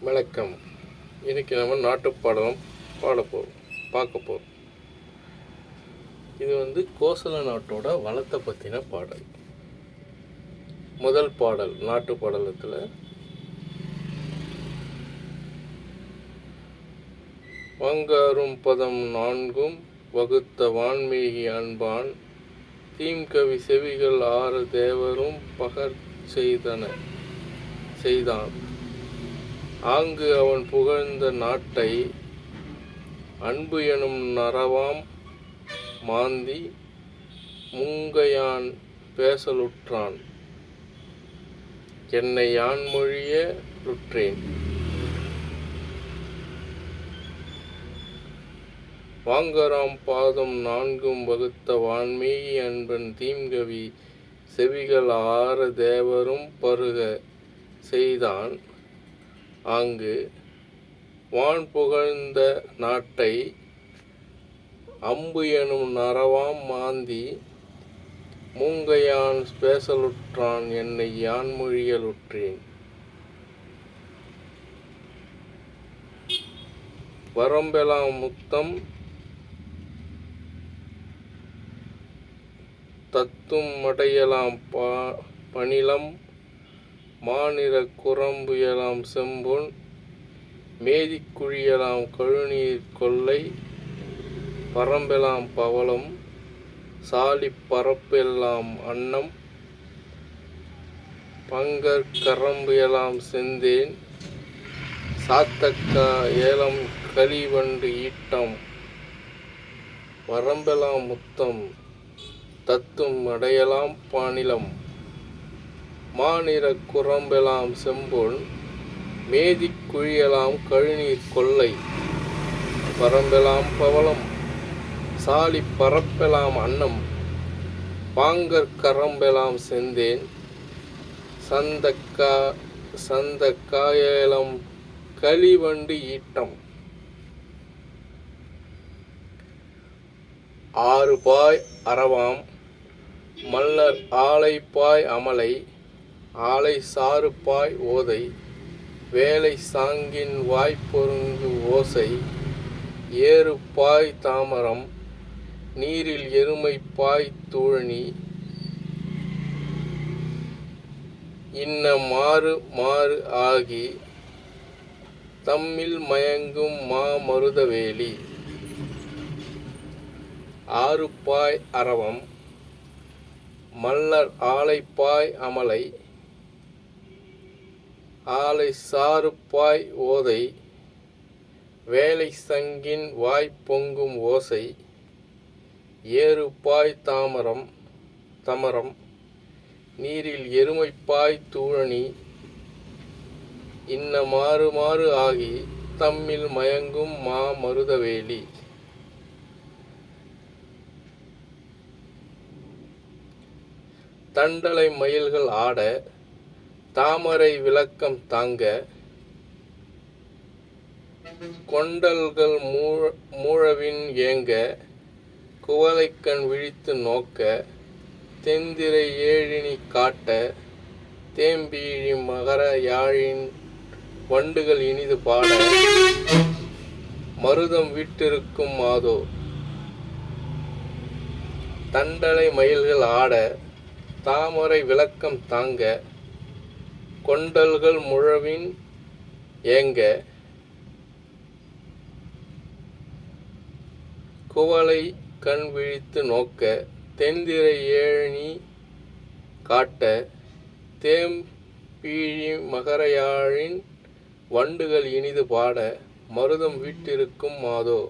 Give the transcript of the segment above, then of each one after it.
வணக்கம். இன்றைக்கி நம்ம நாட்டுப்பாடலும் பார்க்க போகிறோம். இது கோசல நாட்டோட வளத்தை பற்றின பாடல். முதல் பாடல் நாட்டு பாடலத்தில் வங்காரும் பதம் நான்கும் வகுத்த வான்மீகி அன்பான் தீம்கவி செவிகள் 6 தேவரும் பகர் செய்தான். ஆங்கு அவன் புகழ்ந்த நாட்டை அன்பு எனும் நறவாம் மாந்தி முங்கையான் பேசலுற்றான் என்னை யான் மொழிய லுற்றேன். வாங்கராம் பாதம் 4 வகுத்த வான்மீகி அன்பன் தீம்கவி செவிகள் 6 தேவரும் பருக செய்தான். ஆங்கு வான் புகழ்ந்த நாட்டை அம்பு எனும் நறவாம் மாந்தி மூங்கையான் பேசலுற்றான் என்னை யான் மொழியலுற்றேன். வரம்பெலாம் முத்தம் தத்தும் மடையலாம் பணிலம் மாநிற குரம்பு எலாம் செம்பொன் மேதிக்குழியலாம் கழுநீர் கொல்லை பரம்பெலாம் பவளம் சாலி பரப்பெல்லாம் அன்னம் பங்கர் கரம்பு எலாம் செந்தேன் சாத்தக்கா ஏலம் களிவண்டு ஈட்டம். வரம்பெலாம் முத்தம் தத்தும் அடையலாம் பாணிலம் மாநிற குரம்பெலாம் செம்பொன் மேதிக் குழியலாம் கழுநீர் கொல்லை பரம்பெலாம் பவளம் சாலி பரப்பெலாம் அன்னம் பாங்கர் கரம்பெலாம் செந்தேன் சந்தக்காயலம் களிவண்டு ஈட்டம். 6 பாய் அறவாம் மல்லர் ஆலைப்பாய் அமலை ஆலை சாறு பாய் ஓதை வேலை சாங்கின் வாய்ப்பொருங்கு ஓசை ஏறு பாய் தாமரம் நீரில் எருமை பாய் தூழனி இன்ன மாறு மாறு ஆகி தம்மில் மயங்கும் மருதவேலி. 6 பாய் அரவம் மல்லர் ஆலைப்பாய் அமலை ஆலை சாறு பாய் ஓதை வேலை சங்கின் வாய்ப்பொங்கும் ஓசை ஏறு பாய் தமரம் நீரில் எருமைப்பாய் தூழனி இன்ன மாறு மாறு ஆகி தம்மில் மயங்கும் மருதவேலி. தண்டலை மயில்கள் ஆட தாமரை விளக்கம் தாங்க கொண்டல்கள் மூழவின் ஏங்க குவளைக்கண் விழித்து நோக்க தெந்திரை ஏழினி காட்ட தேம்பீழி மகர யாழின் வண்டுகள் இனிது பாட மருதம் விட்டிருக்கும் மாதோ. தண்டலை மயில்கள் ஆட தாமரை விளக்கம் தாங்க கொண்டல்கள் முழவின் ஏங்க குவளை கண் விழித்து நோக்க தென்திரை ஏழனி காட்ட தேம்பீழி மகரையாழின் வண்டுகள் இனிது பாட மருதம் வீட்டிருக்கும் மாதோ.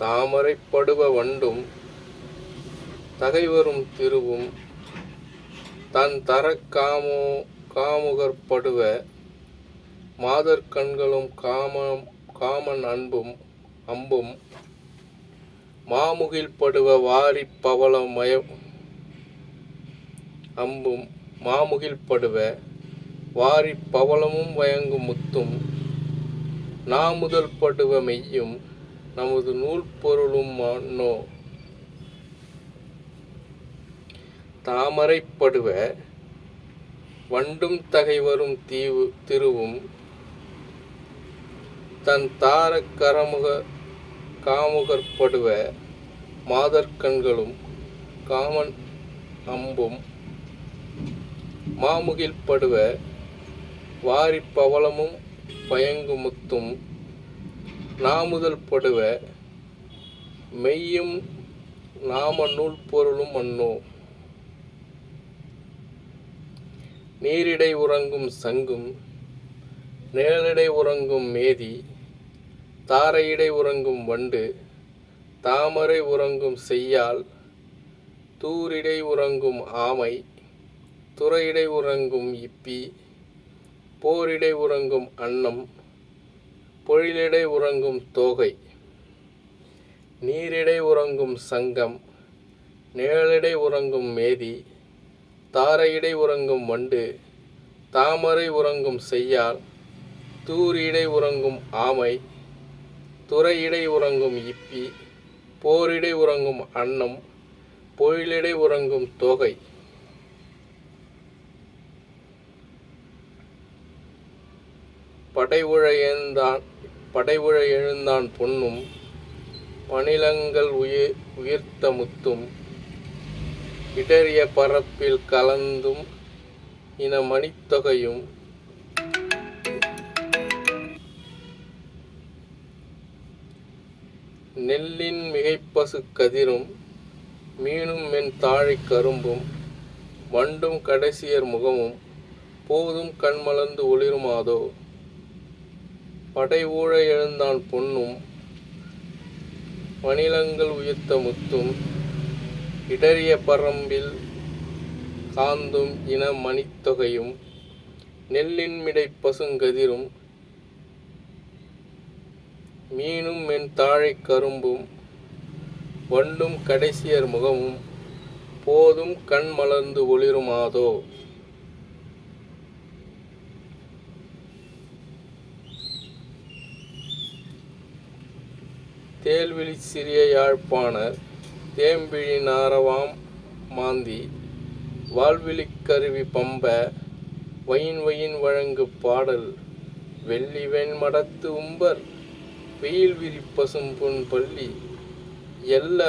தாமரைப்படுவ வண்டும் தகைவரும் திருவும் தன் தர காமுகற்படுவ மாதர் கண்களும் காமன் அம்பும் மாமுகில் படுவ வாரி பவள அம்பும் மாமுகில் படுவ வாரி பவளமும் வயங்கும் முத்தும் நாமுதல் படுவ மெய்யும் நமது நூல் பொருளும் மன்னோ. தாமரைப்படுவ வண்டும் தகைவரும் திருவும் தன் தாரக் காமுகற்படுவ மாதர்கண்களும் காமன் அம்பும் மாமுகில் படுவ வாரிப் பவளமும் பயங்கு முத்தும் நாமுதல் படுவ மெய்யும் நாம நூல் பொருளும் மன்னோ. நீரிடை உறங்கும் சங்கும் நிழலிடை உறங்கும் மேதி தாரையிடை உறங்கும் வண்டு தாமரை உறங்கும் செய்யால் தூரிடை உறங்கும் ஆமை துறையிடை உறங்கும் இப்பி போரிடை உறங்கும் அன்னம் பொழிலிடை உறங்கும் தோகை நீரிடை உறங்கும் சங்கம் நிழலிடை உறங்கும் மேதி தாரையிடை உறங்கும் வண்டு தாமரை உறங்கும் செய்யால் தூரிடை உறங்கும் ஆமை துறையிடை உறங்கும் இப்பி போரிடை உறங்கும் அன்னம் பொழிலிடை உறங்கும் தோகை படைவுழ எழுந்தான் பொன்னும் பணிலங்கள் உயிர்த்த முத்தும் இடறிய பரப்பில் கலந்தும் இன மணித்தொகையும் நெல்லின் மிகைப்பசு கதிரும் மீனும் மென் தாழை கரும்பும் வண்டும் கடைசியர் முகமும் போதும் கண்மலர்ந்து ஒளிருமாதோ. படை ஊழ எழுந்தான் பொன்னும் பணிலங்கள் உயிர்த்த முத்தும் இடறிய பரம்பில் காந்தும் இன மணித்தொகையும் நெல்லின் மிடை பசுங்கதிரும் மீனும் மென் தாழை கரும்பும் வண்டும் கடைசியர் முகமும் போதும் கண் மலர்ந்து ஒளிருமாதோ. தேல்விழி சிறிய யாழ்ப்பாணர் தேம்பிழி நாரவாம் மாந்தி வாழ்விழிக் கருவி பம்ப வயின் வழங்கு பாடல் வெள்ளி வெண்மடத்து உம்பர் வெயில் விரி பசும்பொன் பள்ளி எல்ல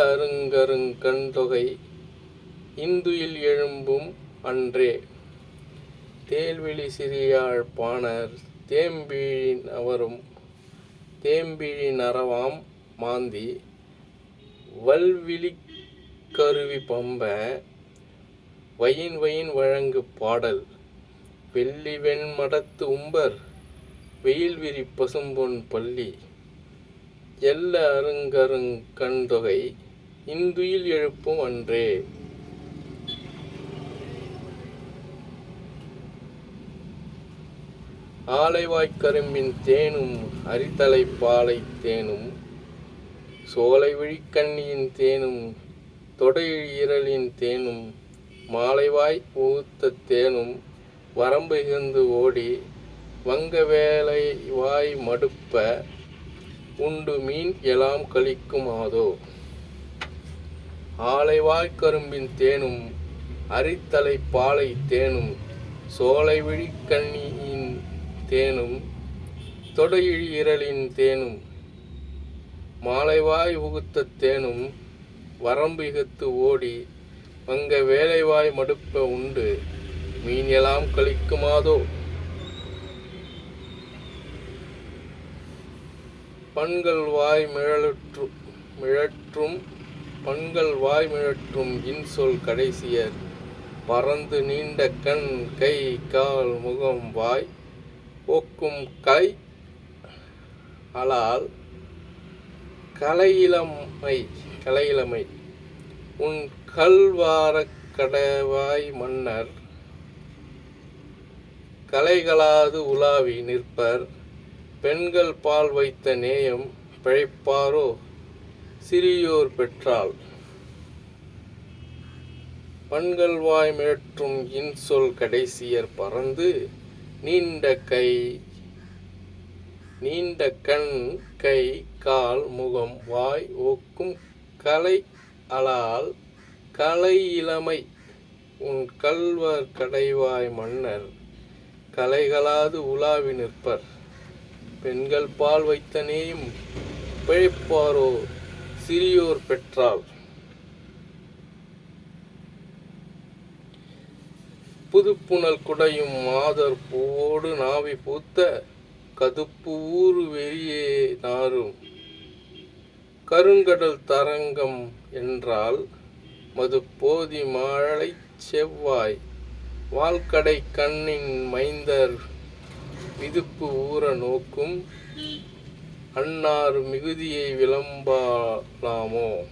கண்தொகை இந்துயில் எழும்பும் அன்றே. தேல்விழி சிறியாழ் பாணர் தேம்பிழி நரவாம் மாந்தி வல்விழிக் கருவி பம்ப வயின் வழங்கு பாடல் வெள்ளி வெண்மடத்து உம்பர் வெயில் விரி பசும்பொன் பள்ளி எல்ல கண்தொகை இந்துயில் எழுப்பும் அன்றே. ஆலைவாய்க்கரும்பின் தேனும் அரித்தலை பாலை தேனும் சோலை விழிக்கண்ணியின் தேனும் தொடையிரலின் தேனும் மாலைவாய் ஊத்த தேனும் வரம்பு இகந்து ஓடி வங்க வேலை வாய் மடுப்ப உண்டு மீன் எலாம் கழிக்கும் ஆதோ. ஆலைவாய் கரும்பின் தேனும் அரித்தலை பாலை தேனும் சோலை விழிக்கண்ணியின் தேனும் தொடையிழி இரலின் தேனும் மாலைவாய் உகுத்த தேனும் வரம்பு இகத்து ஓடி வங்க வேலைவாய் மடுப்ப உண்டு மீன் எலாம் கழிக்குமாதோ. பண்கள் வாய் மிழற்றும் இன்சொல் கடைசியர் பறந்து நீண்ட கண் கை கால் முகம் வாய் போக்கும் கலை அலால் கலையிலமை உன் கல்வாரக் கடவாய் மன்னர் கலைகளாது உலாவி நிற்பர் பெண்கள் பால் வைத்த நேயம் பிழைப்பாரோ சிறியோர் பெற்றால். பண்கள் வாய் மிழற்றும் இன்சொல் கடைசியர் பறந்து நீண்ட கண் கை கால் முகம் வாய் ஓக்கும் கலை அலால் கலை இளமை உன் கள்வர் கடைவாய் மன்னர் கலைகளாது உலாவி நிற்பர். பெண்கள் பால் வைத்தனேயும் பிழைப்பாரோ சிறியோர் பெற்றால். புதுப்புணல் குடையும் மாதர் பூவோடு நாவி பூத்த கதுப்பு ஊறு வெறியே நாரும். கருங்கடல் தரங்கம் என்றால் மதுப்போதி மாழைச் செவ்வாய். வால்கடை கண்ணின் மைந்தர் விதுப்பு ஊற நோக்கும் அன்னார் மிகுதியை விளம்பலாமோ.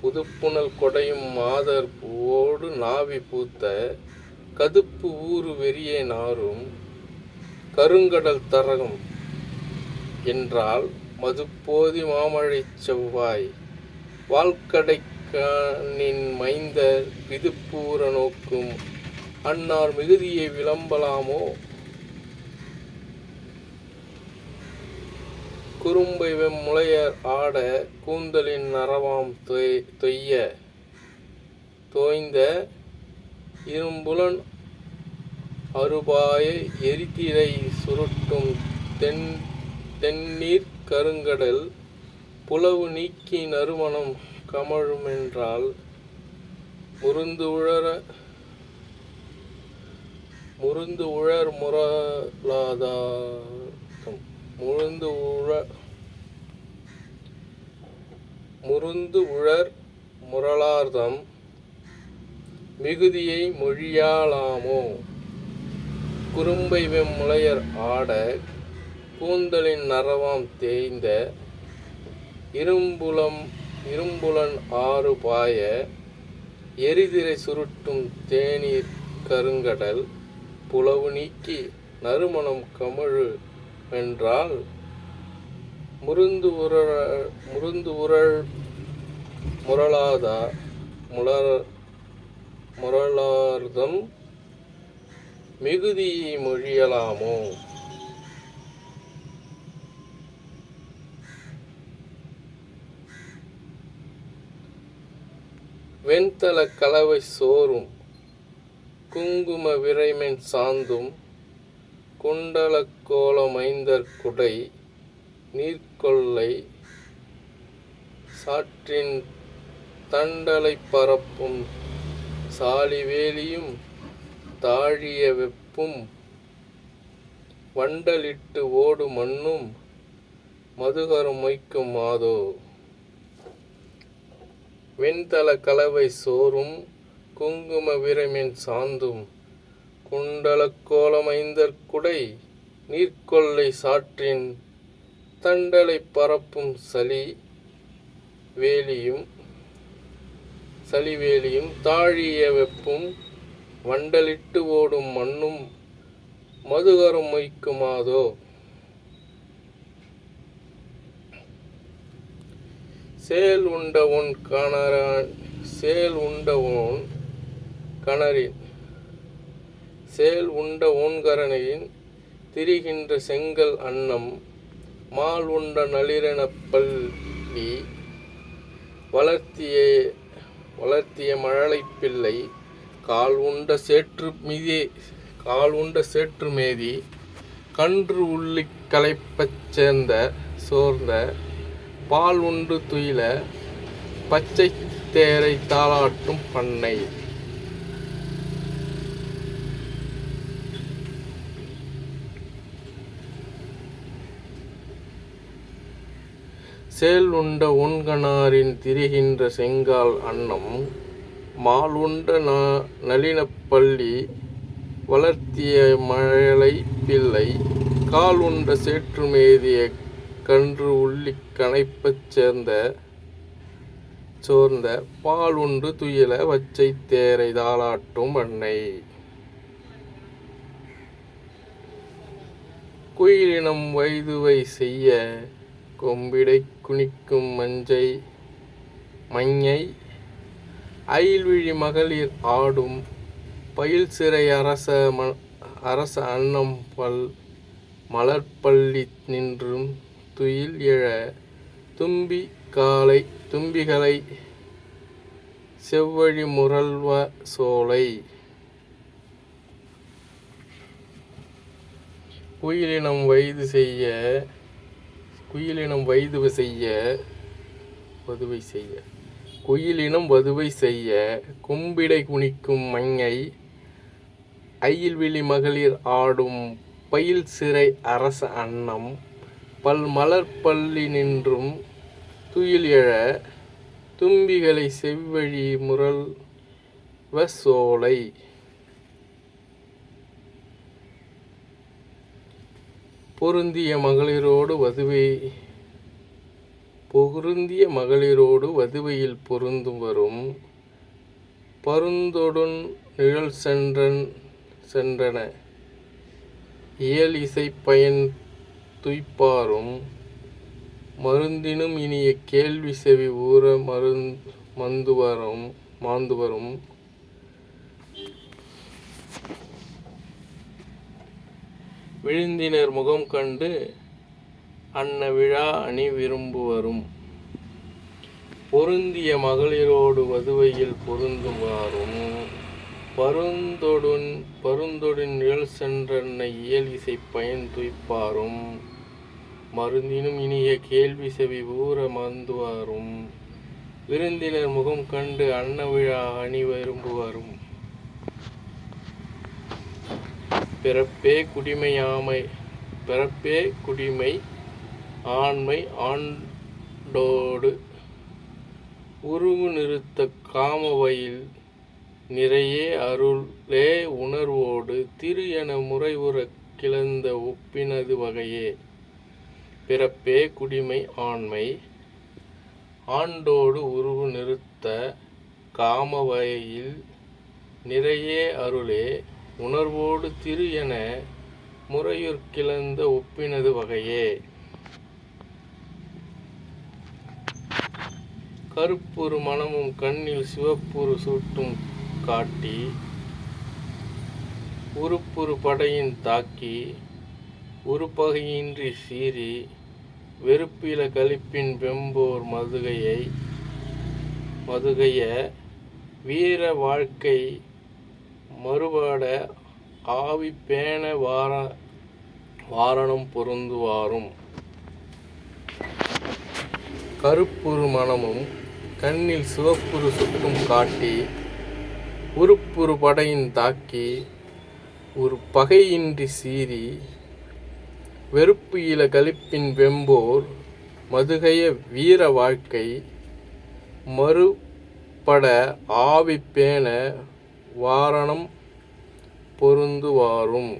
புதுப்புணல் கொடையும் மாதர் பூவோடு நாவி பூத்த கதுப்பு ஊறு வெறியே நாரும். கருங்கடல் தரகம் என்றால் மதுப்போதி மாமழைச் செவ்வாய். வால்கடை கண்ணின் மைந்தர் விதுப்பு ஊற நோக்கும் அன்னார் மிகுதியை விளம்பலாமோ. குறும்பை வெம்முளையர் ஆட கூந்தலின் நரவாம் தோய்ந்த இரும்புலன் அறுபாய எரிதிரை சுருட்டும் தென்னீர் கருங்கடல் புலவு நீக்கி நறுமணம் கமழுமென்றால். முருந்து உழர் முரலாதார்த்தம். முருந்து உழர் முரளார்தம் மிகுதியை மொழியாலாமோ. குறும்பை வெம்முளையர் ஆட கூந்தலின் நரவாம் தேய்ந்த இரும்புலன் ஆறு பாய எரிதிரை சுருட்டும் தேநீர் கருங்கடல் புலவு நீக்கி நறுமணம் கமழு என்றால். முருந்து உரள் முரளார்தம் மிகுதியை மொழியலாமோ. வெண்தல கலவை சோறும் குங்கும விரைமென் சாந்தும் குண்டலக் கோல மைந்தர் குடை நீர்கொள்ளை சாற்றின் தண்டலை பரப்பும் சாலிவேலியும் தாழிய வெப்பும் வண்டலிட்டு ஓடு மண்ணும் மதுகரம் மொய்க்கும் மாதோ. வெண்தல கலவை சோறும் குங்கும விரைமென் சாந்தும் குண்டலக் கோலமைந்தர் குடை நீர்கொள்ளை சாற்றின் தண்டலை பரப்பும் சலிவேலியும் தாழிய வெப்பும் வண்டலிட்டு ஓடும் மண்ணும் மதுகரம் மொய்க்குமாதோ. சேல் உண்ட ஓன்கரனின் திரிகின்ற செங்கல் அன்னம் மால் உண்ட நளிரெனப் பள்ளி வளர்த்திய மழலைப் பிள்ளை கால் உண்ட சேற்று மேதி கன்று உள்ளிக் களைப்பச் சோர்ந்த பால் உண்டு துயில பச்சைத் தேரை தாளாட்டும் பண்ணை. சேல் உண்ட ஒன்கணாரின் திரிகின்ற செங்கால் அன்னம் மால் உண்ட நளினப் பள்ளி வளர்த்திய மழலை பிள்ளை கால் உண்ட சேற்று மேதிய கன்று உள்ளிக் கனைப்பச் சோர்ந்த பால் உண்டு துயில வச்சைத் தேரை தாளாட்டும் பண்ணை. குயிலினம் வைதுவை செய்ய கொம்பிடை குனிக்கும் மஞ்ஞை அயில்விழி மகளிர் ஆடும் பயில் சிறை அரச அன்னம் மலர்ப்பள்ளி நின்றும் துயில் எழ தும்பிகளை செவ்வழி முரல்வ சோலை. குயிலினம் வயது செய்ய கும்பிடை குனிக்கும் மங்கை அயில்விழி மகளிர் ஆடும் பயில் சிறை அரச அன்னம் பல்மலர் பள்ளி நின்றும் துயில் எழ தும்பிகளை செவ்வழி முரல்வ சோலை. பொருந்திய மகளிரோடு வதுவையில் பொருந்து வரும் பருந்தொடுன் நிழல் சென்றன இயல் இசை பயன் துய்ப்பாரும் மருந்தினும் இனிய கேள்வி செவி ஊற மாந்து வரும். விழுந்தினர் முகம் கண்டு அன்ன விழா அணி விரும்புவரும் பொருந்திய மகளிரோடு வதுவையில் பொருந்துவாரும் பருந்தொடுன் நிழல் சென்றன இயல் இசை பயன் துய்ப்பாரும் மருந்தினும் இனிய கேள்வி செவி ஊற மாந்துவாரும். விருந்தினர் முகம் கண்டு அன்ன விழா அணி விரும்புவரும் பிறப்பே குடிமை ஆண்மை ஆண்டோடு உருவு நிறுத்த காமவயில் நிறையே அருளே உணர்வோடு திரு என முறை உற கிளந்த ஒப்பினது வகையே. பிறப்பே குடிமை ஆண்மை ஆண்டோடு உருவு நிறுத்த காமவயில் நிறையே அருளே உணர்வோடு திரு என முறையுற் கிளந்த ஒப்பினது வகையே. கருப்புறு மனமும் கண்ணில் சிவப்புறு சூட்டும் காட்டி உருப்புறு படையின் தாக்கி உருப்பகையின்றி சீறி வெறுப்பில கழிப்பின் வெம்போர் மதுகைய வீர வாழ்க்கை மறுபட ஆவி பேண வாரணம் பொருந்துவாரும். கருப்புறு மனமும் கண்ணில் சிவப்புறு சுட்டும் காட்டி உருப்புறு படையின் தாக்கி ஒரு பகையின்றி சீறி வெறுப்பு இல கழிப்பின் வெம்போர் மதுகைய வீர வாழ்க்கை மறுபட ஆவி பேண வாரணம் பொருந்துவாரும்.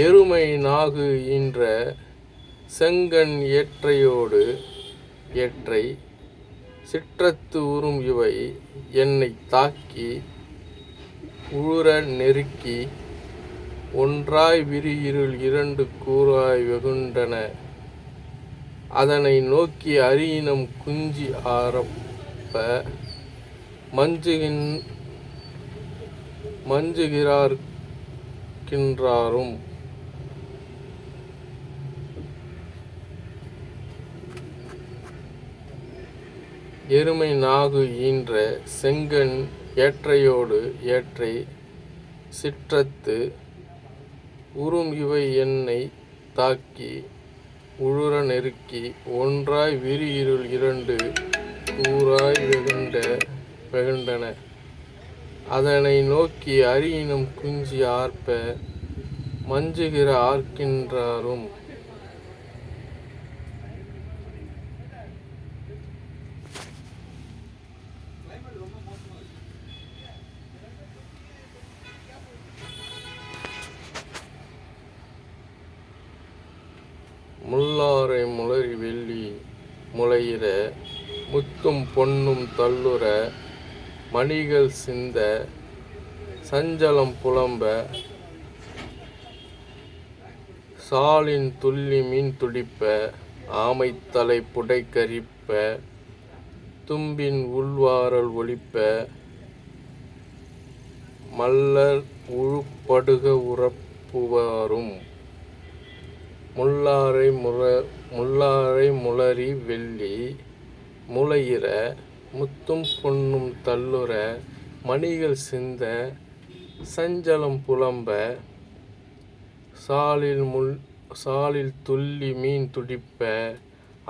எருமை நாகு ஈன்ற செங்கண் ஏற்றை சிற்றத்து உறும் இவை என்னை தாக்கி உழுற நெருக்கி ஒன்றாய் விரி இருள் இரண்டு கூறாய் வெகுண்டன அதனை நோக்கி அரியினம் குஞ்சி ஆரப்ப மஞ்சுகிறார்கின்றாரும். எருமை நாகு ஈன்ற செங்கண் ஏற்றை சிற்றத்து உறும் இவை என்னை தாக்கி உழுற நெருக்கி ஒன்றாய் விரி இருள் இரண்டு கூறாய் வெகுண்டன அதனை நோக்கி அரியினம் குஞ்சி ஆர்ப்ப மஞ்சுகிற ஆர்க்கின்றாரும். முல்லாரை முளரி வெள்ளி முளையிற முத்தும் பொன்னும் தள்ளுற மணிகள் சிந்த சஞ்சலம் புலம்ப சாலின் துள்ளி மீன் துடிப்ப ஆமைத்தலை புடைக்கரிப்ப தும்பின் உள்வாரல் ஒலிப்ப மல்லர் உழுப்படுக உறப்புவாரும். முள்ளாரை முளரி வெள்ளி முளையிற முத்தும் பொன்னும் தள்ளுற மணிகள் சிந்த சஞ்சலம் புலம்ப சாலில் துள்ளி மீன் துடிப்ப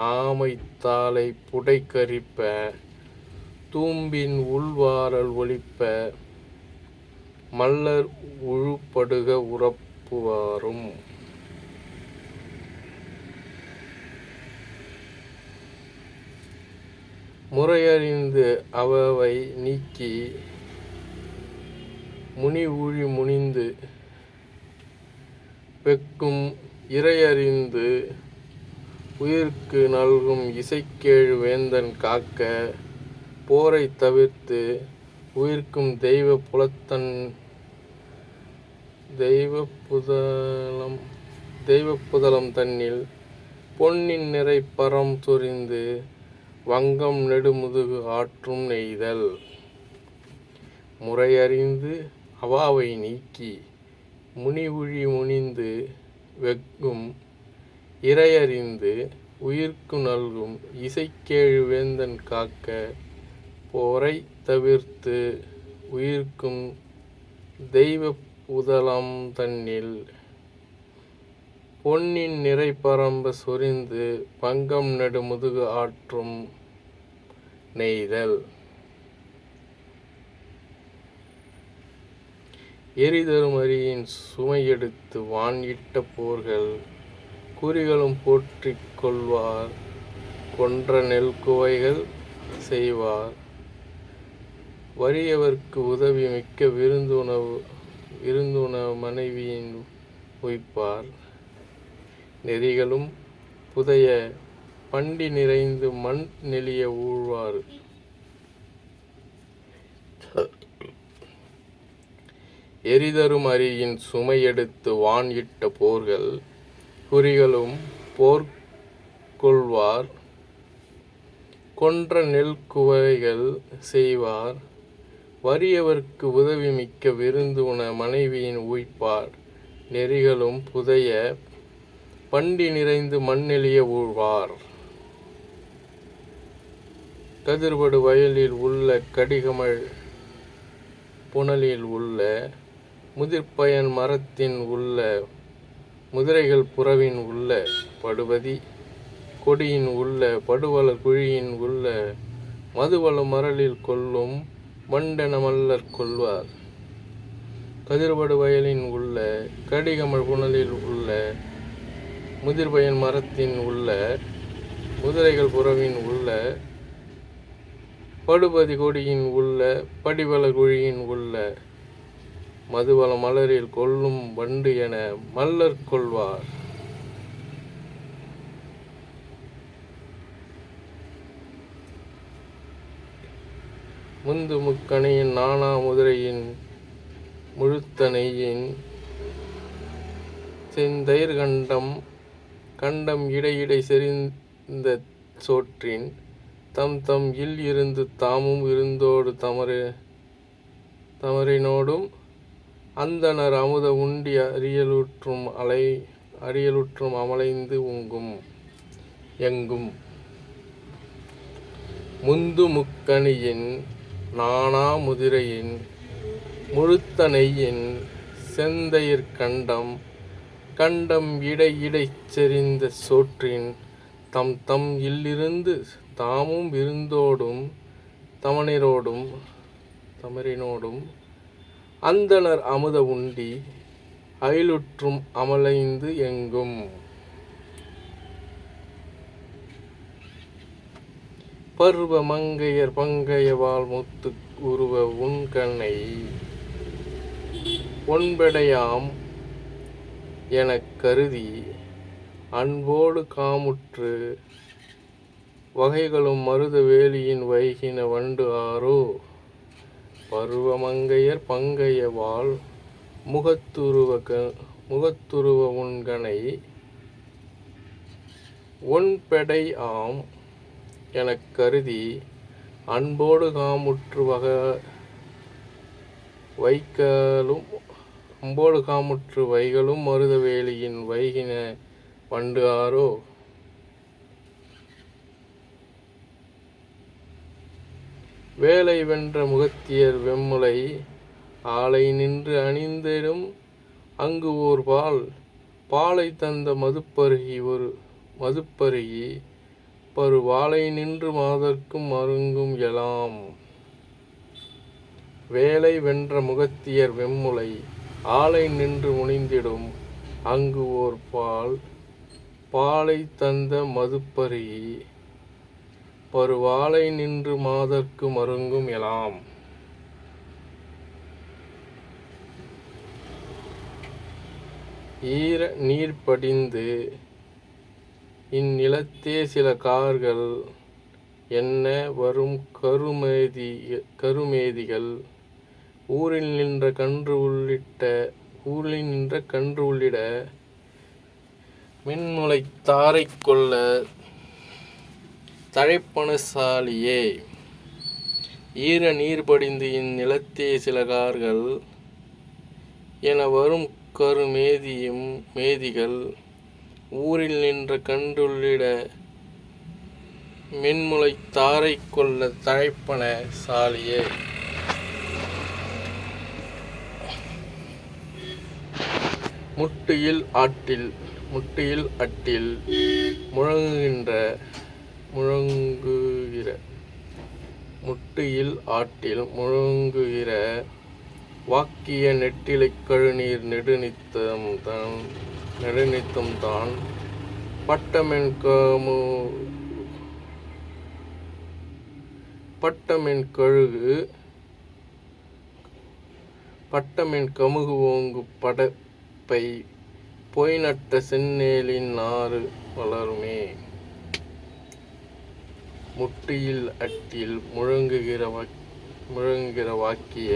ஆமை தாளை புடைக்கரிப்ப தூம்பின் உள்வாரல் ஒலிப்ப மல்லர் உழுப்படுக உறப்புவாரும். முறையறிந்து அவை நீக்கி முனிவுழி முனிந்து வெக்கும் இறையறிந்து உயிர்க்கு நல்கும் இசைக்கேழு வேந்தன் காக்க போரை தவிர்த்து உயிர்க்கும் தெய்வ புதலம் தன்னில் பொன்னின் நிறை பரம் சொரிந்து வங்கம் நெடுமுதுகு ஆற்றும் நெய்தல். முறையறிந்து அவாவை நீக்கி முனிவுழி முனிந்து வெக்கும் இறையறிந்து உயிர்க்கு நல்கும் இசைக்கேழு வேந்தன் காக்க போரை தவிர்த்து உயிர்க்கும் தெய்வ புதலம் தன்னில் பொன்னின் நிறை பரம்ப சொரிந்து பங்கம் நெடுமுதுகு ஆற்றும் நெய்தல். எரிதரும் அரியின் சுமையெடுத்து வான்இட்ட போர்கள் குறிகளும் போற்றிக் கொள்வார் கொன்ற நெல் குவைகள் செய்வார் வறியவர்க்கு உதவி மிக்க விருந்துண மனைவியின் உய்ப்பார் நெறிகளும் புதைய பண்டி நிறைந்து மண் நெளிய ஊழ்வார். எரிதரும் அரியின் சுமையெடுத்து வான்இட்ட போர்கள் குறிகளும் போர்க்கொள்வார் கொன்ற நெல் குவைகள் செய்வார் வறியவர்க்கு உதவி மிக்க விருந்துண மனைவியின் உய்ப்பார் நெறிகளும் புதைய பண்டி நிறைந்து மண்ணெளிய ஊழ்வார். கதிர்படு வயலில் உள்ள கடிகமழ் புனலில் உள்ள முதிர்பயன் மரத்தின் உள்ள முதிரைகள் புறவின் உள்ள படுபதி கொடியின் உள்ள படுவளர் குழியின் உள்ள மதுவள மரலில் கொள்ளும் மண்டன மல்லர் கொள்வார். கதிர்படு வயலின் உள்ள கடிகமழ் புனலில் உள்ள முதிர்பயன் மரத்தின் உள்ள முதிரைகள் புறவின் உள்ள படுபதி கொடியின் உள்ள படிவள குழியின் உள்ள மதுவள மலரில் கொள்ளும் வண்டு என மல்லர் கொள்வார். முந்து முக்கணியின் நானா முதிரையின் முழுத்தனையின் செந்தயிர் கண்டம் இடையிடை செறிந்த சோற்றின் தம் இல் இருந்து தாமும் இருந்தோடு தமரினோடும் அந்தணர் அமுத உண்டி அரியலுற்றும் அமலைந்து உங்கும் எங்கும். முந்து முக்கணியின் நானா முதிரையின் முழுத்தனையின் செந்தயிர் கண்டம் இடையிடைச் செறிந்த சோற்றின் தம் இல்லிருந்து தாமும் விருந்தோடும் தமரினோடும் அந்தணர் அமுத உண்டி அயிலுற்றும் அமலைந்து எங்கும். பருவ மங்கையர் பங்கையவாள் முத்து உருவ உண்கண்ணை ஒன்பெடையாம் எனக் கருதி அன்போடு காமுற்று வகைகளும் மருத வேலியின் வைகின வண்டு ஆரோ. பருவ மங்கையர் பங்கையவாள் முகத்துருவ உண்கணை ஒன்பெடை ஆம் எனக் கருதி அன்போடு காமுற்று வைகளும் மருத வேலியின் வைகின வண்டு ஆரோ. வேலை வென்ற முகத்தியர் வெம்முலை ஆலை நின்று அணிந்திடும் அங்கு ஓர் பாலை தந்த மதுப்பருகி பரு வாளை நின்று மாதர்க்கும் மருங்கும் எலாம். வேலை வென்ற முகத்தியர் வெம்முலை ஆலை நின்று முனிந்திடும் அங்கு ஓர் பாலை தந்த மதுப்பருகி பரு வாளை நின்று மாதர்க்கு மருங்கும் எலாம். ஈர நீர் படிந்து இந்நிலத்தே சில கார்கள் என்ன வரும் கருமேதிகள் ஊரில் நின்ற கன்று உள்ளிட மின்முளை தாரை கொள்ள தழைப்பன சாலியே. ஈர நீர் படிந்து இந்நிலத்தே சில கார்கள் என வரும் மேதிகள் ஊரில் நின்ற கன்றுள்ளிட மென்முளை தாரை கொள்ள தழைப்பன சாலியே. முட்டியில் அட்டில் முழங்குகிற வாக்கிய நெட்டிலைக் கழுநீர் நெடுநித்தம் தான் பட்டமென் கமுகு ஓங்கு படப்பை பொய்நட்ட செந்நேலின் நாறு வளருமே. முட்டியில் அட்டில் முழங்குகிற வாக்கிய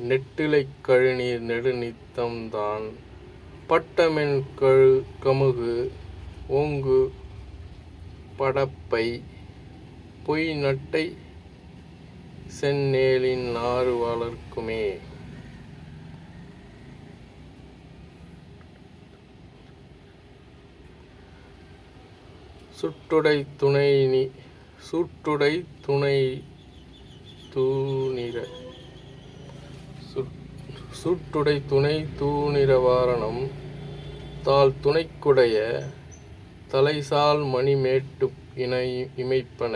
நெட்டிலைக் கழுநீர் நெடுநித்தம் தான் பட்டமென் கமுகு ஓங்கு படப்பை பொய் நட்டை செந்நேலின் நாறு வளர்க்குமே. சூட்டுடை துணை தூணிர வாரணம் தாள் துணைக்குடைய தலைசால் மணிமேட்டு இமைப்பன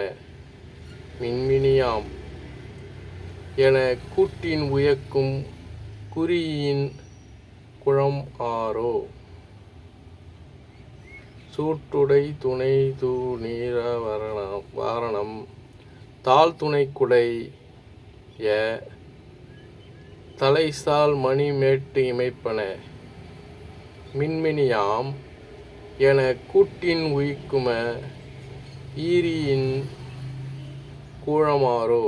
மின்மினியாம் என கூட்டின் உயக்கும் குறியின் குழம் ஆரோ. சூட்டுடை துணை தூணிர வாரணம் தாள் துணைக்குடைய தலைசால் மணிமேட்டு இமைப்பன மின்மினியாம் என கூட்டின் உயிக்கும ஈரியின் கூழமாரோ.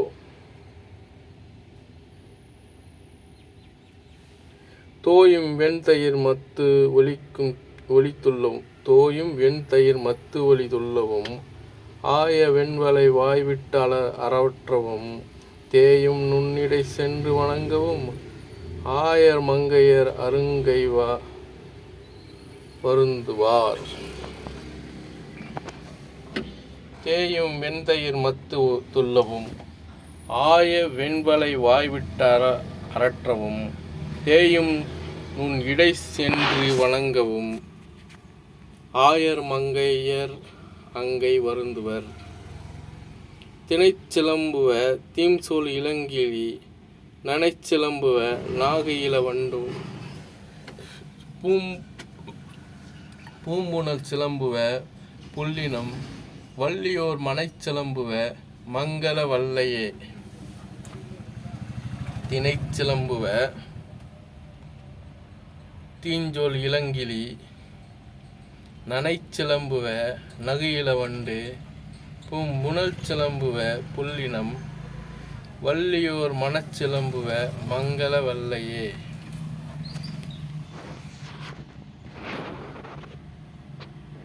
தோயும் வெண்தயிர் மத்து ஒளித்துள்ளவும் ஆய வெண்வலை வாய்விட்டு அறவற்றவும் தேயும் நுண்ணிடை சென்று வணங்கவும் ஆயர் மங்கையர் அருங்கை வருந்துவார். தேயும் வெண்தயிர் மத்து துள்ளவும் ஆய வெண்வலை வாய்விட்டு அறற்றவும் தேயும் நுண் இடை சென்று வணங்கவும் ஆயர் மங்கையர் அங்கை வருந்துவர். திணைச்சிலம்புவ தீம்சொல் இளங்கிளி நனைச்சிலம்புவ நாகையில வண்டும் பூம்புணல் சிலம்புவ புல்லினம் வள்ளியோர் மனைச்சிலம்புவ மங்கள வல்லையே. திணைச்சிலம்புவ தீஞ்சொல் இளங்கிளி நனைச்சிலம்புவ நகையில வண்டு பூம்புணல் சிலம்புவ புல்லினம் வள்ளியோர் மனச்சிலம்புவ மங்கள வல்லையே.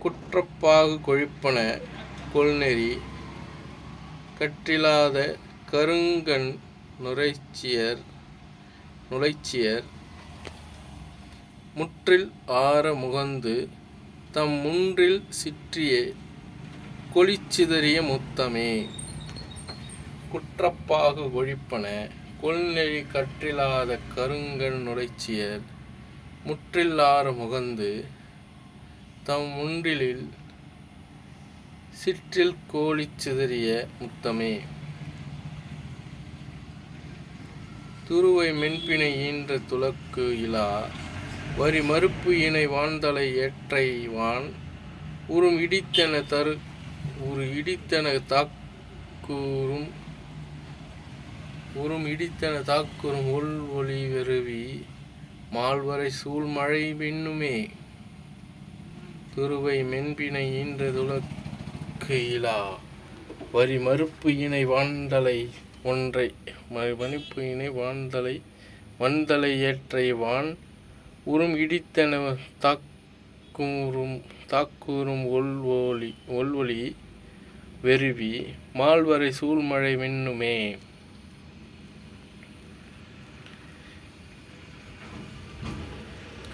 குற்றப்பாகு கொழிப்பன கொள்நெறி கற்றிலாத கருங்கண் நுழைச்சியர் முற்றில் ஆற முகந்து தம் முன்றில் சிற்றிய கொளிச்சிதறிய முத்தமே. குற்றப்பாகு ஒழிப்பன கொள்நெறி கற்றிலாத கருங்கண் நுழைச்சியர் முற்றில்லாறு முகந்து தம் முன்றிலில் சிற்றில் கோளிச்சிதறிய முத்தமே. துருவை மென்பினை ஈன்ற துலக்கு இலா வரி மறுப்பு இணை வாழ்ந்தலை ஏற்றை வான் உறும் இடித்தென தாக்குறும் உள் ஒளி வெறுவி மால்வரை சூழ்மழை விண்ணுமே. துருவை மென்பினை ஈன்ற துலக்கு இலா வரி மறுப்பு இணை வாழ்ந்தலை ஒன்றை மறுப்பு இணை வந்தலை ஏற்றை வான் உறும் இடித்தென தாக்குறும் ஒல்வொளி வெறுவி மால்வரை சூழ்மழை மின்னுமே.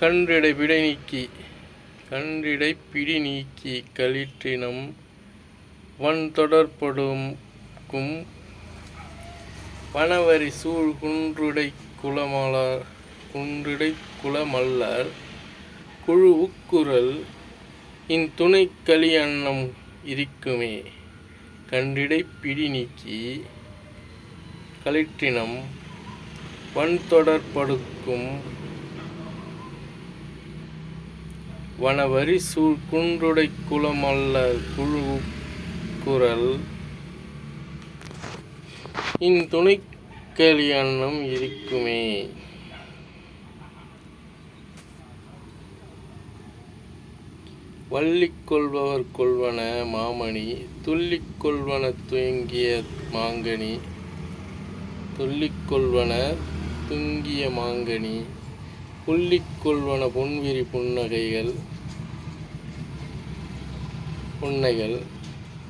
கன்றிடை பிடி நீக்கி களிற்றினம் வன் தொடர்படுக்கும் வனவரி சூழ் குன்றிடை குலமல்லர் குழு உக்குரல் இன் துணை களி அன்னம் இருக்குமே. கன்றிடை பிடி நீக்கி களிற்றினம் வன் தொடர்படுக்கும் வனவரி சூழ் குன்றுடை குலமல்லர் குழு உக்குரல் இன் துணை களி அன்னம் இருக்குமே. வள்ளிக் கொள்பவர் கொள்வன மாமணி துள்ளிக் கொள்வன துங்கிய மாங்கனி புள்ளிக் கொள்வன பொன்விரி புன்னைகள்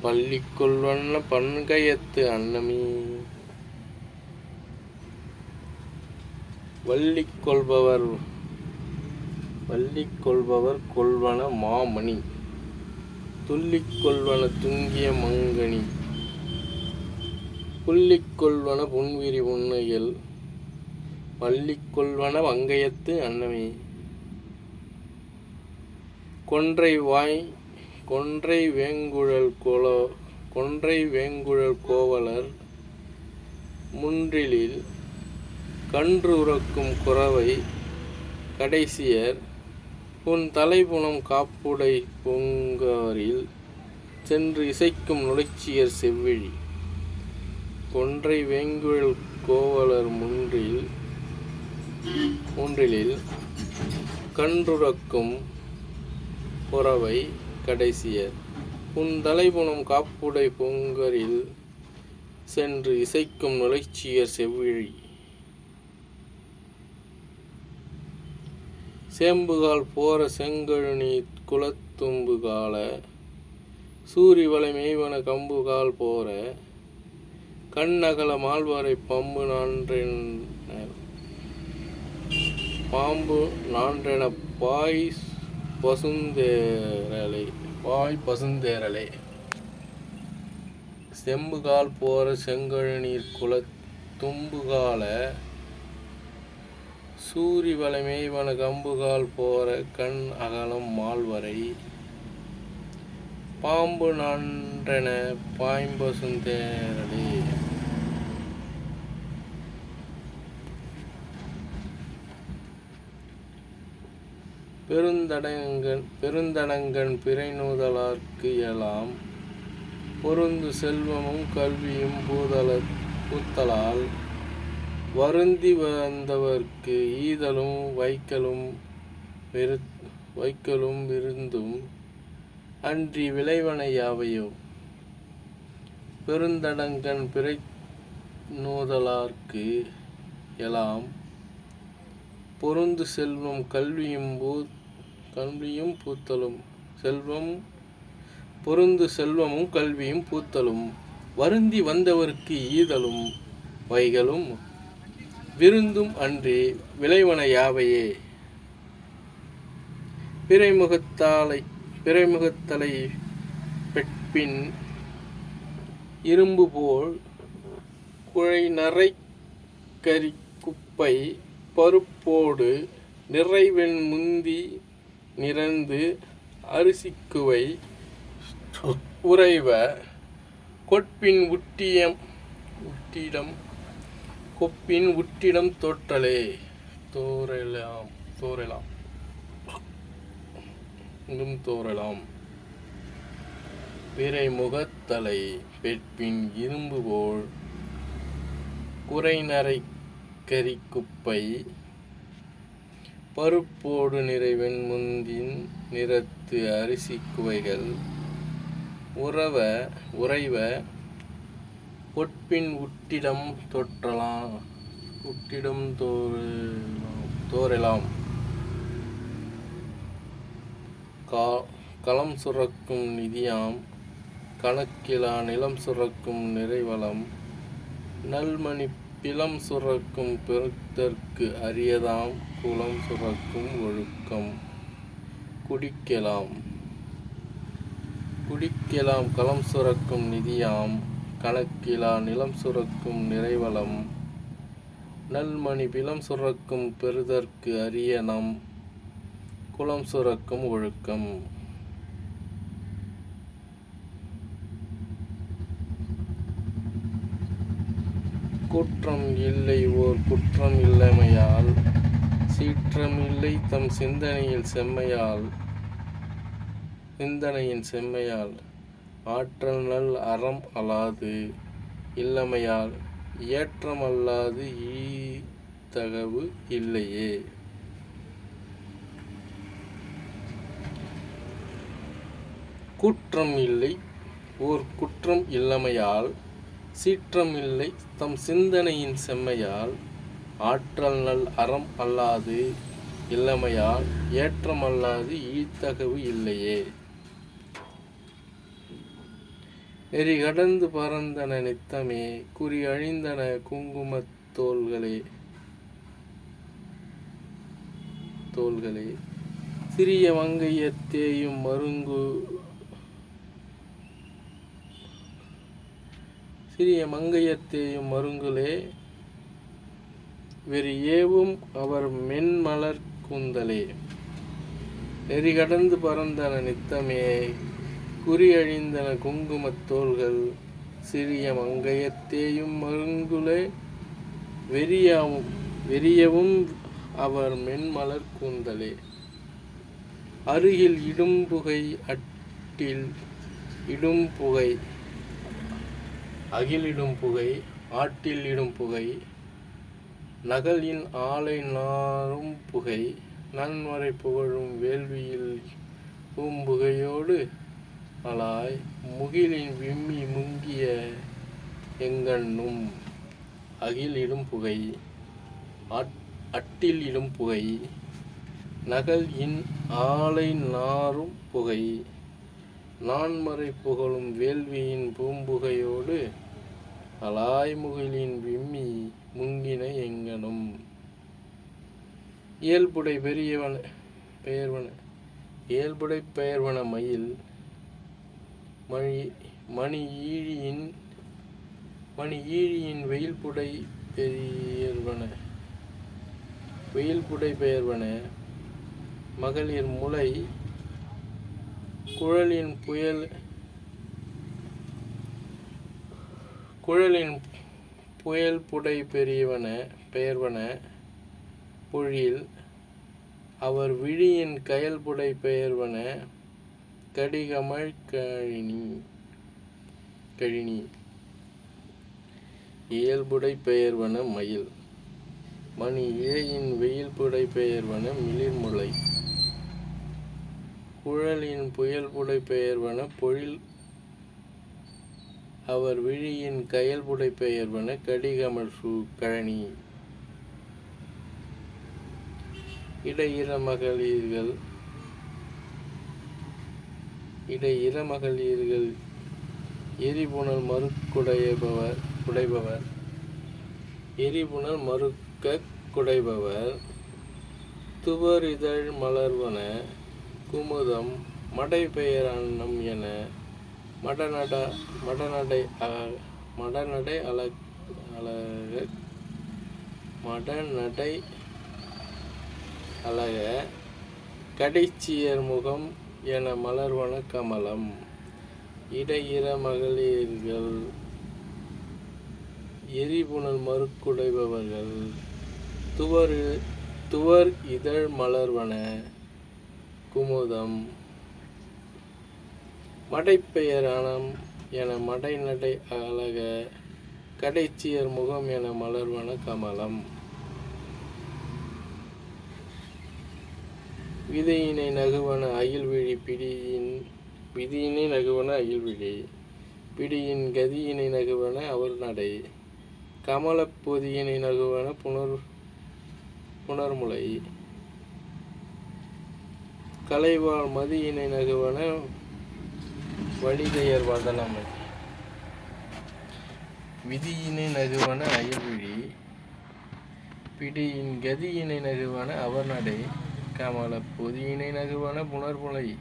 பள்ளிக் கொள்வன பன்கயத்து அன்னமே. வள்ளிக் கொள்பவர் கொள்வன மாமணி துள்ளிக் கொள்வன துங்கிய மங்கனி புள்ளிக் கொள்வன பொன்விரி புன்னைகள் பள்ளிக் கொள்வன வங்கயத்து அன்னமே. கொன்றை வேங்குழல் கோவலர் முன்றிலில் கன்று உறக்கும் குரவை கடைசியர் உன் தலைப்புணம் காப்புடை பொங்காரில் சென்று இசைக்கும் நுழைச்சியர் செவ்விழி. கொன்றை வேங்குழல் கோவலர் முன்றிலில் கன்றுறக்கும் குரவை கடைசியர் உன் தலைப்புணம் காப்புடை பொங்கரில் சென்று இசைக்கும் நுழைச்சியர் செவ்விழி. சேம்புகால் போர செங்கழுநீ குலத்தும்பு கால சூரிவளை மேய்வன கம்புகால் போர கண்ணகல மால்வரை பாம்பு நான்றென பாய் பசுந்தேரலே. செம்புகால் போர செங்கழுநீர் குலத்தும்புகால சூரிவளை மேய்வன கம்புகால் போர கண் அகலம் மால்வரை பாம்பு நான்றென பாய்பசுந்தேரலே. பெருந்தடங்கன் பிறைநூதலார்க்கு எலாம் பொருந்து செல்வமும் கல்வியும் பூத்தலால் வருந்தி வந்தவர்க்கு ஈதலும் வைக்கலும் விருந்தும் அன்றி விளைவன யாவையோ. பெருந்தடங்கன் பிறைநூதலார்க்கு எலாம் பொருந்து செல்வம் கல்வியும் பூத்தலும் பொருந்து செல்வமும் கல்வியும் பூத்தலும் வருந்தி வந்தவர்க்கு ஈதலும் வைகளும் விருந்தும் அன்றி விளைவன யாவையே. பிறைமுகத்தலை பெற்பின் இரும்பு போல் குழை நரை கரிக்குப்பை பருப்போடு நிறைவெண் முந்தி நிறந்து அரிசிக்குவை உறைவ கொட்பின் உட்டிடம் தோற்றலே தோறலாம் பிறை முகத்தலை பெற்பின் இரும்பு போல் குறைநரை கரிக்குப்பை பருப்போடு நிறைவெண் முந்தின் நிறத்து அரிசி குவைகள் உறைவ பொற்பின் உட்டிடம் தோறலாம் களம் சுரக்கும் நிதியாம் கணக்கிலா நிலம் சுரக்கும் நிறைவளம் நல்மணி பிலம் சுரக்கும் பெருத்தற்கு அரியதாம் குளம் சுரக்கும் ஒழுக்கம் குடிக்கலாம் களம் சுரக்கும் நிதியாம் கணக்கிலா நிலம் சுரக்கும் நிறைவளம் நல்மணி பிலம் சுரக்கும் பெறுதற்கு அரியனம் குளம் சுரக்கும் ஒழுக்கம். குற்றம் இல்லை ஓர் குற்றம் இல்லமையால் சீற்றம் இல்லை தம் சிந்தனையின் செம்மையால் ஆற்றல் நல் அறம் அலாது இல்லமையால் ஏற்றம் அல்லாது ஈத்தகவு இல்லையே. குற்றம் இல்லை ஓர் குற்றம் இல்லமையால் சீற்றம் இல்லை தம் சிந்தனையின் செம்மையால் ஆற்றல் நல் அறம் அல்லாது இல்லமையால் ஏற்றம் அல்லாது ஈத்தகவு இல்லையே. நெறி கடந்து பறந்தன நித்தமே குறி அழிந்தன குங்குமத் தோள்களே சிறிய மங்கையத்தேயும் மருங்குலே வெறி ஏவும் அவர் மென்மலர் கூந்தலே. நெறி கடந்து பறந்தன நித்தமே குறி அழிந்தன குங்குமத் தோள்கள் சிறிய மங்கையத்தேயும் மருங்குலே வெறியவும் அவர் மென்மலர் கூந்தலே. அருகில் இடும்புகை ஆட்டில் இடும் புகை நகலின் ஆலை நாரும் புகை நன்மறை புகழும் வேள்வியில் பூம்புகையோடு அலாய் முகிலின் விம்மி முங்கிய எங்கண்ணும் அகிலிடும் புகை அட்டில் இடும் புகை நகல் இன் ஆலை நாரும் புகை நான்மறை புகழும் வேள்வியின் பூம்புகையோடு அலாய் முகிலின் விம்மி முங்கின எங்கனும். இயல்புடை பெயர்வன மயில் மணி ஈழியின் வெயில்புடை பெயர்வன மகளிர் முலை குழலின் புயல் புடை பெயர்வன பொழில் அவர் விழியின் கயல்புடை பெயர்வன கடிகமழ் கழினி. இயல்புடை பெயர்வன மயில் மணி இழையின் வெயில்புடை பெயர்வன மிளிர்முலை குழலின் புயல்புடை பெயர்வன பொழில் அவர் விழியின் கயல்புடை பெயர்வன கடிகமழ் கழனி. இடையிற மகளிர்கள் எரிபுணல் குடைபவர் துவர் இதழ் மலர்வன குமுதம் மடை பெயர் அன்னம் என மடநடை அழக கடைச்சியர் முகம் என மலர்வன கமலம். இடையிற மகளிர்கள் எரிபுனல் மறுக்குடைபவர்கள் துவர் இதழ் மலர்வன குமுதம். மடைப்பெயர் அனம் என மடைநடை அழக கடைச்சியர் முகம் என மலர்வன கமலம். விதியினை நகுவன அயில்விழி விதியினை நகுவன அயில்விழி பிடியின் கதியினை நகுவன அவர் நடை. கமலப் பொதியினை நகுவன புனர்முலை. கலைவாழ் மதியினை நகுவன வழிதையர் வதனமை. விதியினை நகுவன அயல்விழி பிடியின் கதியினை நகுவன அவர் நடை. கமலப் பொதியினை நகுவன புனர்முலை.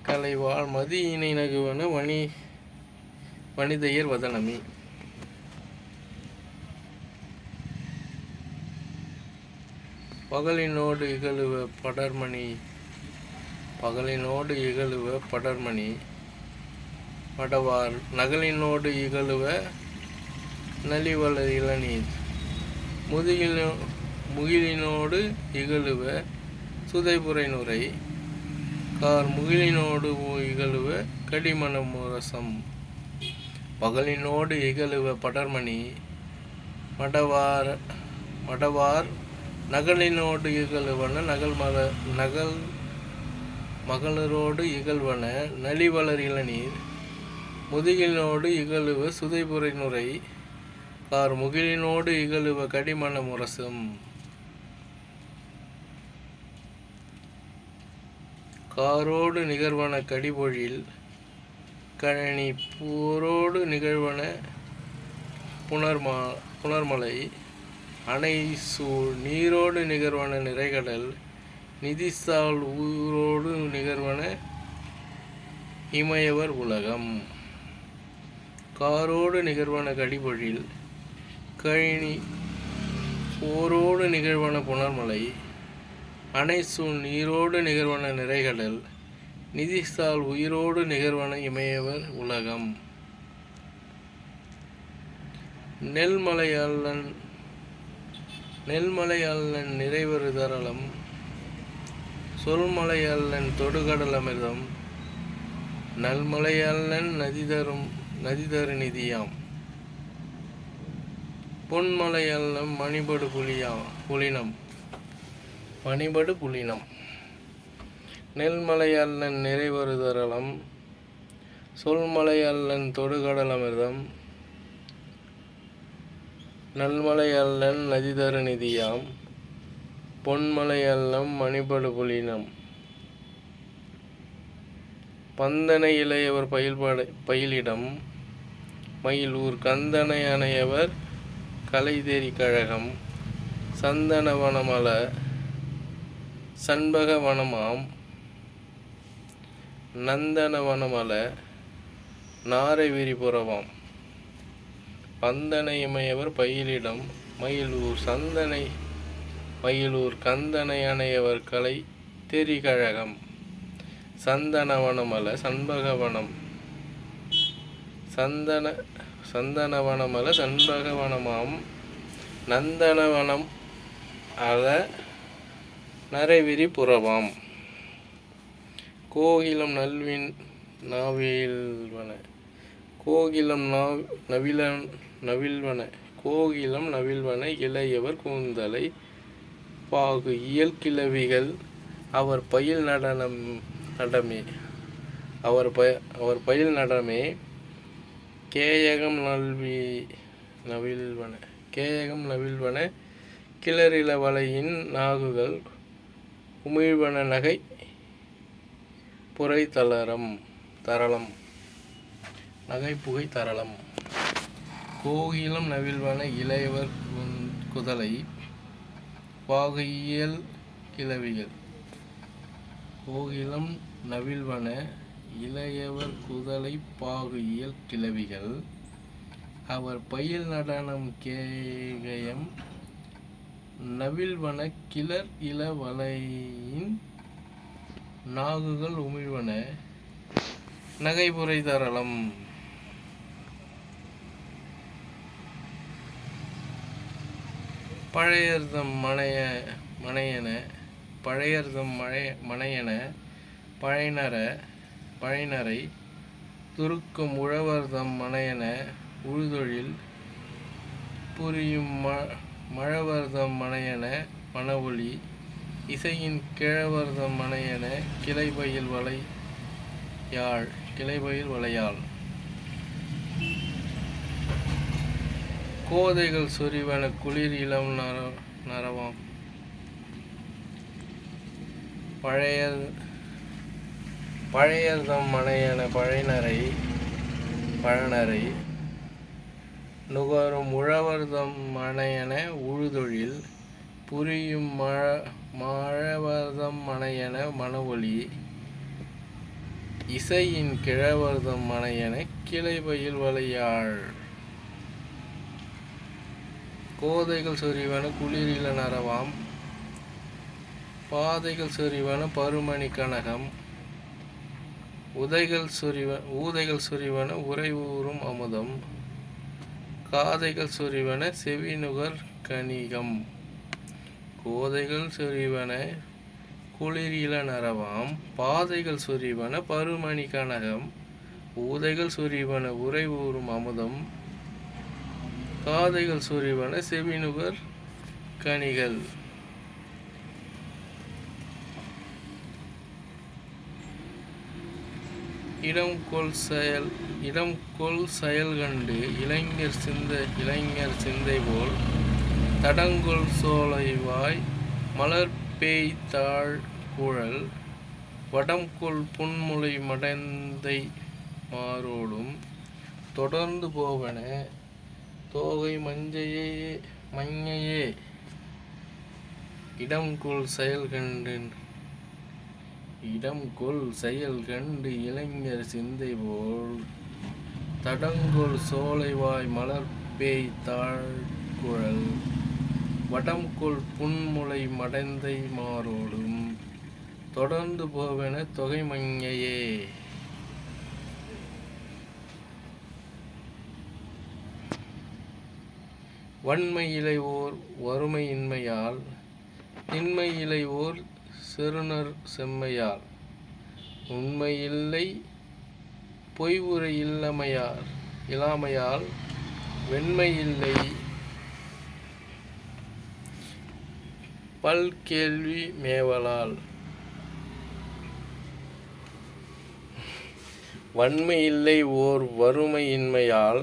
கலைவாழ் மதியினை நகுவன வனிதையர் வதனமே. பகலினோடு இகழுவ படர்மணி மடவார் நகலினோடு இகழுவ நலிவளர் இளநீர். முகிலினோடு இகழுவ சுதைபுரை நுரை. முகிலினோடு இகழுவ கடிமண முரசம். பகலினோடு இகழுவ படர்மணி மடவார் நகலினோடு இகழுவன மகளரோடு இகழ்வன நலிவளர் இளநீர். முதுகினோடு இகழுவ சுதைபுரை நுரை. முகிலினோடு இகழுவ கடிமண முரசம். காரோடு நிகழ்வன கடிபொழில் கழனி. போரோடு நிகழ்வன புனர்மலை. அணை சூழ் நீரோடு நிகழ்வன நிறைகடல். நிதிசால் ஊரோடு நிகழ்வன இமயவர் உலகம். காரோடு நிகழ்வன கடிபொழில் கழினி. போரோடு நிகழ்வன புனர்மலை. அணை சூழ் நீரோடு நிகழ்வன நிறைகடல். நிதிசால் உயிரோடு நிகழ்வன இமயவர் உலகம். நெல்மலையல்லன் நிறைவரு தரளம். சொல்மலையல்லன் தொடுகடல் அமிர்தம். நல்மலையல்லன் நதிதரு நிதியாம். பொன்மலையல்லம் மணிபடு புலினம். நெல்மலையல்லன் நிறைவரு தரளம். சொல்மலையல்லன் தொடுகடல் அமிர்தம். நல்மலையல்லன் நதிதரு நிதியாம். பொன்மலையல்லம் மணிபடு புலினம். பந்தனை இளையவர் பயிலிடம். மயிலூர் கந்தனை அணையவர் கலைதெறி கழகம். சந்தன வனமல சண்பக வனமாம். நந்தன வனமல நாரை விரிபுறவாம். பந்தனை இமையவர் பயிலிடம் மயிலூர் கந்தனை அணையவர் கலை தெரி கழகம். சந்தனவனமல சண்பகவனம். சந்தனவனமல சண்பகவனமாம். நந்தனவனம் அல நரைவிரி புறவாம். கோகிலம் நவில்வன இளையவர் கூந்தலை பாகு இயல் கிளவிகள் அவர் பயில் நடமே. கேயகம் நவில்வன கிளறில வலையின் நாகுகள் உமிழ்வன நகை புரை தரளம். நகைப்புகை தரளம். கோகிலம் நவில்வன இளையவர் குதலை பாகு இயல் கிளவிகள் கோகிலம் நவில்வன இளையவர் குதலை பாகு இயல் கிளவிகள் அவர் பயில் நடனம் கேகயம் நவில்வன கிளர் இள வளையின் நாகுகள் உமிழ்வன நகைபுரை தரளம். பழையர்தம் மனையன பழைநரை துருக்கும் உழவர்தம் மனையன உழுதொழில் புரியும் மழவர்தம் மனையன மணவொலி இசையின் கிழவர்தம் மனையன கிளைபயில் வளையாள். கோதைகள் சொரிவன குளிர் இளம் நரவாம். பழையர்தம் மனையன பழநரை நுகரும் உழவர்தம் மனையன உழுதொழில் புரியும் மழவர்தம் மனையன மணவொலி இசையின் கிழவர்தம் மனையன கிளைபயில் வளையாள். கோதைகள் சொரிவன குளிர் இள நரவாம். பாதைகள் சொரிவன பருமணி கனகம் ஊதைகள் சொரிவன உறைவூறும் அமுதம் காதைகள் சொரிவன செவிநுகர் கணிகம். கோதைகள் சொரிவன குளிர் இள நரவாம். பாதைகள் சொரிவன பருமணி கனகம் ஊதைகள் சொரிவன உறைவூறும் அமுதம் காதைகள் சொரிவன செவிநுகர் கனிகள். இடம் கொள் செயல் கண்டு இளைஞர் சிந்தை போல் தடங்கொள் சோலைவாய் மலர்பேய் தாழ் குழல் வடம்கொள் புன்முலை மடந்தை மாரோடும் தொடர்ந்து போவன தோகை மஞ்ஞையே. இடம் கொள் செயல் கண்டு இளைஞர் சிந்தை போல் தடங்கொள் சோலைவாய் மலர்பேய் தாழ்குழல் வடம்கொள் புன்முலை மடந்தை மாரோடும் தொடர்ந்து போவன தொகை மஞ்ஞையே. வன்மையிலை ஓர் வறுமையின்மையால் திண்மையிலை ஓர் செருணர் செம்மையால் உண்மையில்லை பொய்வுரை இல்லாமையால் வெண்மையில்லை பல்கேள்வி மேவலால். வன்மையில்லை ஓர் வறுமையின்மையால்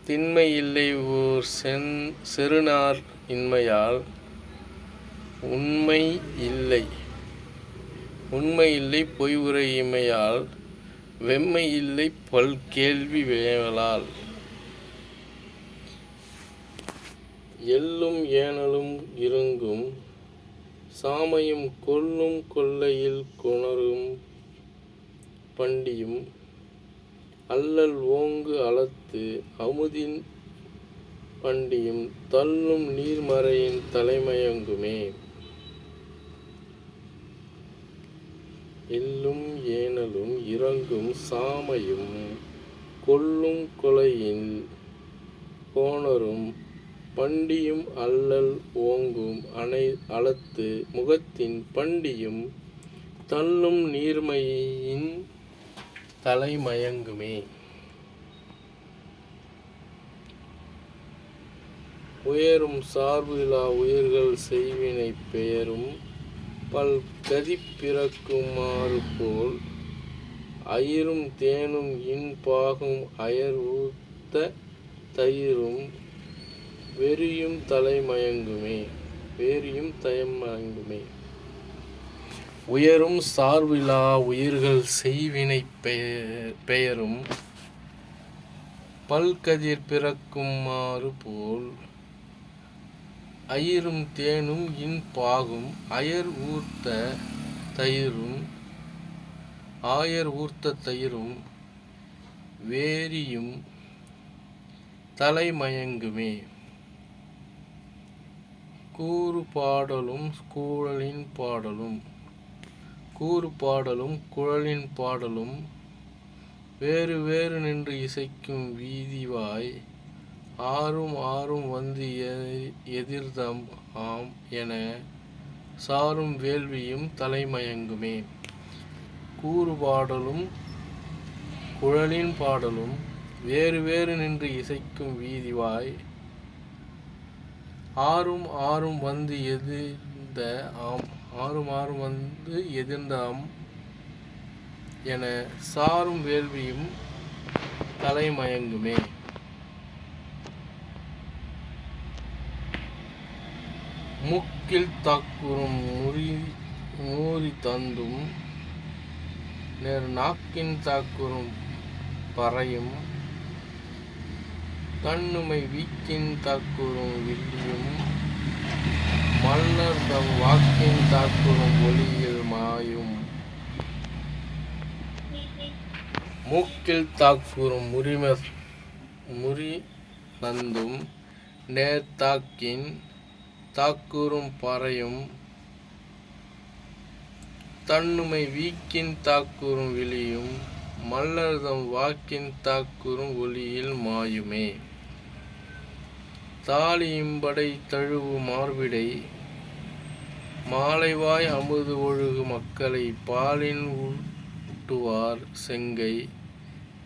திண்மையில்லை ஓர் செருணார் இன்மையால் உண்மையில்லை பொய்வுரை இமையால் வெம்மையில்லை பல்கேள்வி மேவலால். எள்ளும் ஏனலும் இருங்கும் சாமையும் கொள்ளும் கொல்லையில் கொணரும் பண்டியும் அல்லல் ஓங்கு அளத்து அமுதின் பண்டியும் தள்ளும் நீர்மறையின் தலைமயங்குமே. எள்ளும் ஏனலும் இறங்கும் சாமையும் கொள்ளும் கொலையில் கோணரும் பண்டியும் அல்லல் ஓங்கும் அளத்து முகத்தின் பண்டியும் தள்ளும் நீர்மையின் தலைமயங்குமே. உயரும் சார்பிலா உயிர்கள் செய்வினை பெயரும் பல் கதி பிறக்குமாறு போல் அயிரும் தேனும் இன்பாகும் அயர் ஊத்த தயிரும் வெறியும் தலைமயங்குமே. உயரும் சார்பிலா உயிர்கள் செய்வினை பெயரும் பல்கதிர் பிறக்குமாறு போல் அயிரும் தேனும் இன்பாகும் அயர் ஊர்த்த தயிரும் ஆயர் ஊர்த்த தயிரும் வேரியும் தலைமயங்குமே. கூறு பாடலும் குழலின் பாடலும் கூறு பாடலும் குழலின் பாடலும் வேறு வேறு நின்று இசைக்கும் வீதிவாய் ஆறும் ஆறும் வந்து எதிர்தம் ஆம் என சாரும் வேள்வியும் தலைமயங்குமே. கூறு பாடலும் குழலின் பாடலும் வேறு வேறு நின்று இசைக்கும் வீதிவாய் ஆறும் ஆறும் வந்து எதிர்ந்த ஆம் ஆறும் ஆறும் வந்து எதிர்ந்தாம் என சாரும் வேள்வியும் தலைமயங்குமே. முக்கில் தாக்குறும் மூரி தந்தும் நேர் நாக்கின் தாக்குறும் பறையும் கண்ணுமை வீக்கின் தாக்குறும் வில்லியும் மன்னர் தம் வாக்கின் தாக்குறும் ஒளியில் மாயும். மூக்கில் தாக்குறும் முறி நந்தும் நேர்த்தாக்கின் தாக்குறும் பறையும் தன்னுமை வீக்கின் தாக்குறும் விழியும் மல்லர்தம் வாக்கின் தாக்குறும் ஒளியில் மாயுமே. தாலியும்படை தழுவு மார்பிடை மாலைவாய் அமுது ஒழுகு மக்களை பாலின் ஊட்டுவார் செங்கை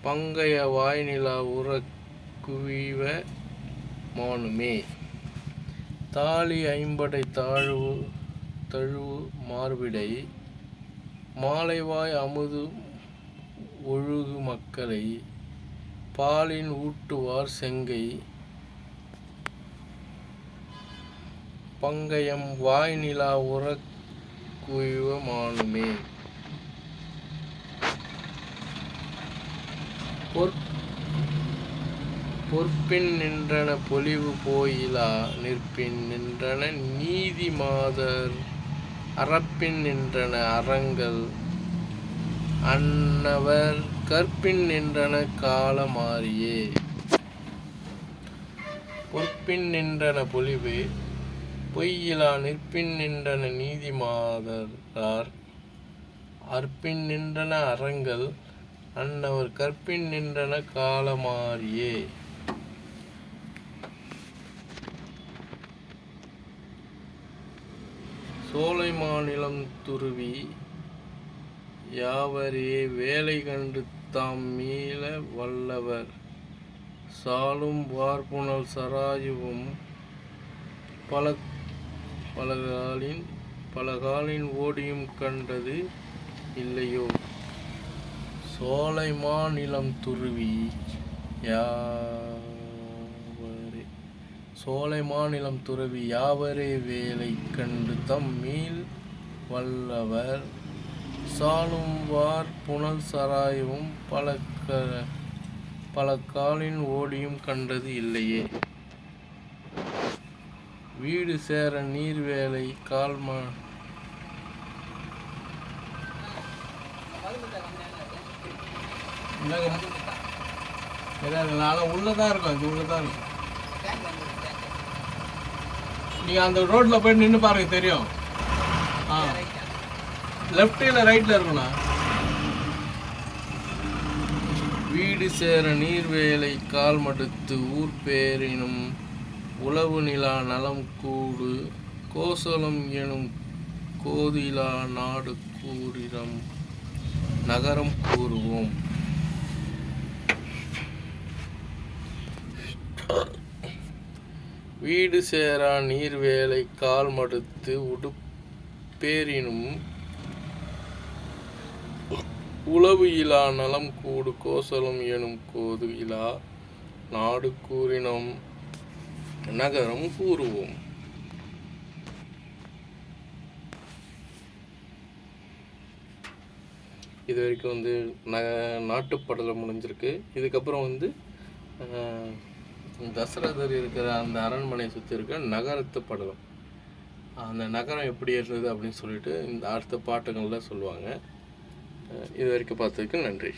பங்கைய வாய்நிலா உறக்குவிவ மானுமே. தாலி ஐம்படை தழுவு மார்பிடை மாலைவாய் அமுது ஒழுகு மக்களை பாலின் ஊட்டுவார் செங்கை பங்கயம் வாய்நிலா உறக்குவிவ மானுமே. பொற்பின் நின்றன பொலிவு போயிலா நிற்பின் நின்றன நீதி மாதர் அறப்பின் நின்றன அறங்கள் அன்னவர் கற்பின் நின்றன கால மாறியே. பொற்பின் நின்றன பொலிவு பொய்யிலா நிற்பின் நின்றன நீதி மாதரார் அற்பின் நின்றன அறங்கள் அன்னவர் கற்பின் நின்றன கால மாறியே. சோலை மாநிலம் துருவி யாவரே வேலை கண்டு தாம் மீள வல்லவர் சாலும் வார்புணல் சராயுவும் பலகாலின் ஓடியும் கண்டது இல்லையோ. சோலை மாநிலம் துருவி சோலை மாநிலம் துறவி யாவரே வேலை கண்டு தம் மீள் வல்லவர் சாலும் வார் புனல் சராயவும் பல காலின் ஓடியும் கண்டது இல்லையே. வீடு சேர நீர் வேலை கால்மா உள்ளதான் இருக்கும். அது உள்ளதான் இருக்கும். நீங்க அந்த ரோட்ல போய் நின்று பாருங்க தெரியும். லெஃப்ட் இல்ல ரைட்ல இருக்குண்ணா. வீடு சேர நீர் வேலை கால் மடுத்து ஊர் பேரினும் உளவு நிலா நலம் கூடு கோசலம் எனும் கோதிலா நாடு கூறிடம் நகரம் கூறுவோம். வீடு சேரா நீர் வேலை கால் மடுத்து உடுப்பேரினும் உளவு இலா நலம் கூடு கோசலம் எனும் கோது இலா நாடு கூறினம் நகரம் கூறுவோம். இது வரைக்கும் நாட்டுப்படலை முடிஞ்சிருக்கு. இதுக்கப்புறம் தசரதர் இருக்கிற அந்த அரண்மனை சுற்றி இருக்க நகரத்து படலம். அந்த நகரம் எப்படி இருந்தது அப்படின்னு சொல்லிட்டு இந்த அடுத்த பாட்டுகளில் சொல்லுவாங்க. இது வரைக்கும் பார்த்ததுக்கு நன்றி.